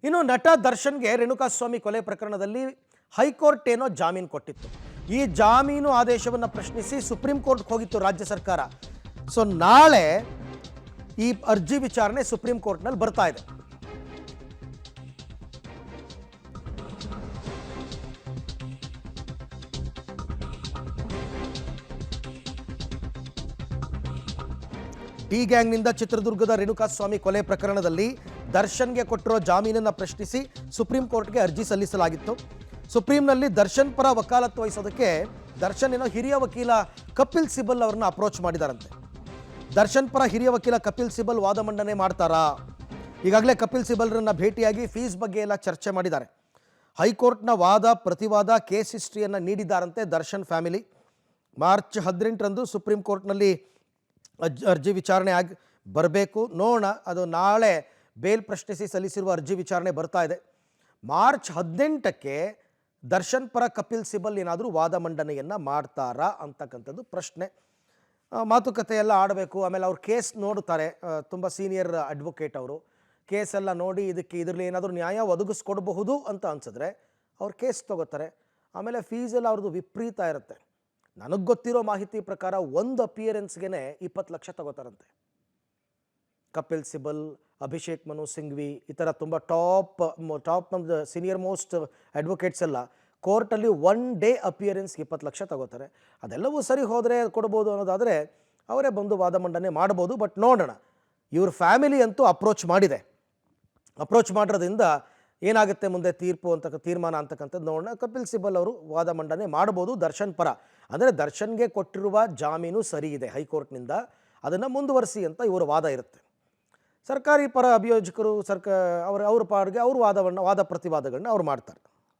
ಇನ್ನು ನಟ ದರ್ಶನ್ಗೆ ರೇಣುಕಾಸ್ವಾಮಿ ಕೊಲೆ ಪ್ರಕರಣದಲ್ಲಿ ಹೈಕೋರ್ಟ್ ಏನೋ ಜಾಮೀನು ಕೊಟ್ಟಿತ್ತು. ಈ ಜಾಮೀನು ಆದೇಶವನ್ನು ಪ್ರಶ್ನಿಸಿ ಸುಪ್ರೀಂ ಕೋರ್ಟ್ಗೆ ಹೋಗಿತ್ತು ರಾಜ್ಯ ಸರ್ಕಾರ. ಸೊ ನಾಳೆ ಈ ಅರ್ಜಿ ವಿಚಾರಣೆ ಸುಪ್ರೀಂ ಕೋರ್ಟ್ನಲ್ಲಿ ಬರ್ತಾ ಇದೆ. ಟಿ ಗ್ಯಾಂಗ್ನಿಂದ ಚಿತ್ರದುರ್ಗದ ರೇಣುಕಾಸ್ವಾಮಿ ಕೊಲೆ ಪ್ರಕರಣದಲ್ಲಿ ದರ್ಶನ್ಗೆ ಕೊಟ್ಟಿರೋ ಜಾಮೀನನ್ನು ಪ್ರಶ್ನಿಸಿ ಸುಪ್ರೀಂ ಕೋರ್ಟ್ಗೆ ಅರ್ಜಿ ಸಲ್ಲಿಸಲಾಗಿತ್ತು. ಸುಪ್ರೀಂನಲ್ಲಿ ದರ್ಶನ್ ಪರ ವಕಾಲತ್ತು ವಹಿಸೋದಕ್ಕೆ ದರ್ಶನ್ ಏನೋ ಹಿರಿಯ ವಕೀಲ ಕಪಿಲ್ ಸಿಬಲ್ ಅವರನ್ನ ಅಪ್ರೋಚ್ ಮಾಡಿದಾರಂತೆ. ದರ್ಶನ್ ಪರ ಹಿರಿಯ ವಕೀಲ ಕಪಿಲ್ ಸಿಬಲ್ ವಾದ ಮಂಡನೆ ಮಾಡ್ತಾರಾ? ಈಗಾಗಲೇ ಕಪಿಲ್ ಸಿಬಲ್ರನ್ನ ಭೇಟಿಯಾಗಿ ಫೀಸ್ ಬಗ್ಗೆ ಎಲ್ಲ ಚರ್ಚೆ ಮಾಡಿದ್ದಾರೆ. ಹೈಕೋರ್ಟ್ನ ವಾದ ಪ್ರತಿವಾದ ಕೇಸ್ ಹಿಸ್ಟ್ರಿಯನ್ನು ನೀಡಿದ್ದಾರಂತೆ ದರ್ಶನ್ ಫ್ಯಾಮಿಲಿ. ಮಾರ್ಚ್ 18ರಂದು ಸುಪ್ರೀಂ ಕೋರ್ಟ್ನಲ್ಲಿ ಅರ್ಜಿ ವಿಚಾರಣೆ ಬರಬೇಕು. ನೋಡೋಣ, ಅದು ನಾಳೆ ಬೇಲ್ ಪ್ರಶ್ನಿಸಿ ಸಲ್ಲಿಸಿರುವ ಅರ್ಜಿ ವಿಚಾರಣೆ ಬರ್ತಾ ಇದೆ. ಮಾರ್ಚ್ 18ಕ್ಕೆ ದರ್ಶನ್ ಪರ ಕಪಿಲ್ ಸಿಬಲ್ ಏನಾದರೂ ವಾದ ಮಂಡನೆಯನ್ನು ಮಾಡ್ತಾರಾ ಅಂತಕ್ಕಂಥದ್ದು ಪ್ರಶ್ನೆ. ಮಾತುಕತೆ ಎಲ್ಲ ಆಡಬೇಕು. ಆಮೇಲೆ ಅವ್ರ ಕೇಸ್ ನೋಡುತ್ತಾರೆ, ತುಂಬ ಸೀನಿಯರ್ ಅಡ್ವೊಕೇಟ್ ಅವರು. ಕೇಸೆಲ್ಲ ನೋಡಿ ಇದರಲ್ಲಿ ಏನಾದರೂ ನ್ಯಾಯ ಒದಗಿಸ್ಕೊಡ್ಬಹುದು ಅಂತ ಅನ್ಸಿದ್ರೆ ಅವ್ರು ಕೇಸ್ ತೊಗೋತಾರೆ. ಆಮೇಲೆ ಫೀಸೆಲ್ಲ ಅವ್ರದ್ದು ವಿಪರೀತ ಇರುತ್ತೆ. ನನಗೆ ಗೊತ್ತಿರೋ ಮಾಹಿತಿ ಪ್ರಕಾರ ಒಂದು ಅಪಿಯರೆನ್ಸ್ಗೆ 20 ಲಕ್ಷ ತಗೋತಾರಂತೆ. ಕಪಿಲ್ ಸಿಬಲ್, ಅಭಿಷೇಕ್ ಮನು ಸಿಂಘ್ವಿ ಈ ಥರ ತುಂಬ ಟಾಪ್ ಸೀನಿಯರ್ ಮೋಸ್ಟ್ ಅಡ್ವೊಕೇಟ್ಸ್ ಎಲ್ಲ ಕೋರ್ಟಲ್ಲಿ 1 ಡೇ ಅಪಿಯರೆನ್ಸ್ಗೆ 20 ಲಕ್ಷ ತಗೋತಾರೆ. ಅದೆಲ್ಲವೂ ಸರಿ ಹೋದರೆ ಕೊಡ್ಬೋದು ಅನ್ನೋದಾದರೆ ಅವರೇ ಬಂದು ವಾದ ಮಂಡನೆ ಮಾಡ್ಬೋದು. ಬಟ್ ನೋಡೋಣ, ಇವ್ರ ಫ್ಯಾಮಿಲಿ ಅಂತೂ ಅಪ್ರೋಚ್ ಮಾಡಿದೆ. ಅಪ್ರೋಚ್ ಮಾಡಿರೋದ್ರಿಂದ ಏನಾಗುತ್ತೆ ಮುಂದೆ ತೀರ್ಮಾನ ಅಂತಕ್ಕಂಥದ್ದು ನೋಡೋಣ. ಕಪಿಲ್ ಸಿಬಲ್ ಅವರು ವಾದ ಮಂಡನೆ ಮಾಡ್ಬೋದು ದರ್ಶನ್ ಪರ. ಅಂದರೆ ದರ್ಶನ್ಗೆ ಕೊಟ್ಟಿರುವ ಜಾಮೀನು ಸರಿ ಇದೆ ಹೈಕೋರ್ಟ್ನಿಂದ, ಅದನ್ನು ಮುಂದುವರಿಸಿ ಅಂತ ಇವರ ವಾದ ಇರುತ್ತೆ. ಸರ್ಕಾರಿ ಪರ ಅಭಿಯೋಜಕರು ಅವ್ರ ಪಾಡಿಗೆ ವಾದ ಪ್ರತಿವಾದಗಳನ್ನ ಅವ್ರು ಮಾಡ್ತಾರೆ.